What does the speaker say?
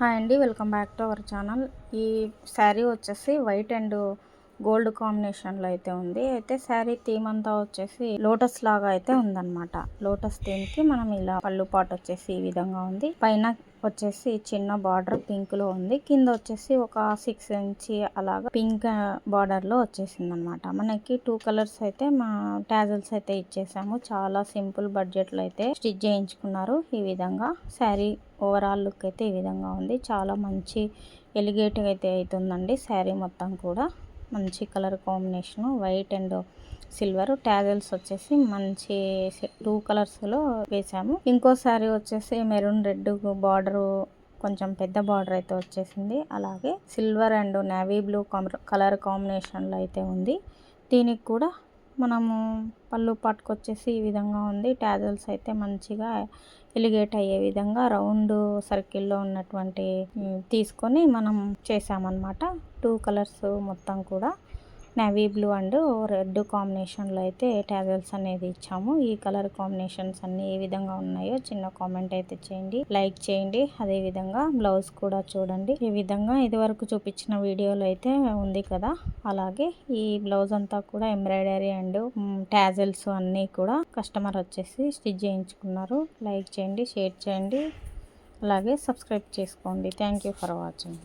Hi అండి, welcome back to our channel. ఈ శారీ వచ్చేసి వైట్ అండ్ గోల్డ్ కాంబినేషన్లో అయితే ఉంది. అయితే శారీ థీమ్ అంతా వచ్చేసి లోటస్ లాగా అయితే ఉందన్నమాట. లోటస్ థీమ్కి మనం ఇలా పళ్ళు పాటు వచ్చేసి ఈ విధంగా ఉంది. పైన వచ్చేసి చిన్న బార్డర్ పింక్ లో ఉంది. కింద వచ్చేసి ఒక 6 ఇంచ్ అలాగా పింక్ బార్డర్ లో వచ్చేసింది అనమాట. మనకి 2 కలర్స్ అయితే మా టాజల్స్ అయితే ఇచ్చేసాము. చాలా సింపుల్ బడ్జెట్ లో అయితే స్టిచ్ చేయించుకున్నారు. ఈ విధంగా శారీ ఓవరాల్ లుక్ అయితే ఈ విధంగా ఉంది. చాలా మంచి ఎలిగేటివ్ అయితే అవుతుందండి. శారీ మొత్తం కూడా మంచి colour combination white and silver. Tassels వచ్చేసి మంచి 2 కలర్స్ లో వేసాము. ఇంకో శారీ వచ్చేసి మెరూన్ రెడ్ బార్డర్, కొంచెం పెద్ద బార్డర్ అయితే వచ్చేసింది. అలాగే silver and navy blue colour combination లో అయితే ఉంది. దీనికి కూడా మనము పళ్ళు పట్టుకొచ్చేసి ఈ విధంగా ఉంది. టాజల్స్ అయితే మంచిగా ఎలిగేట్ అయ్యే విధంగా రౌండ్ సర్కిల్లో ఉన్నటువంటి తీసుకొని మనం చేసామన్నమాట. 2 కలర్స్ మొత్తం కూడా నేవీ బ్లూ అండ్ రెడ్ కాంబినేషన్లో అయితే టాజల్స్ అనేది ఇచ్చాము. ఈ కలర్ కాంబినేషన్స్ అన్ని ఏ విధంగా ఉన్నాయో చిన్న కామెంట్ అయితే చేయండి, లైక్ చేయండి. అదే విధంగా బ్లౌజ్ కూడా చూడండి. ఈ విధంగా ఇది వరకు చూపించిన వీడియోలో అయితే ఉంది కదా, అలాగే ఈ బ్లౌజ్ అంతా కూడా ఎంబ్రాయిడరీ అండ్ టాజల్స్ అన్నీ కూడా కస్టమర్ వచ్చేసి స్టిచ్ చేయించుకున్నారు. లైక్ చేయండి, షేర్ చేయండి, అలాగే సబ్స్క్రైబ్ చేసుకోండి. Thank you for watching.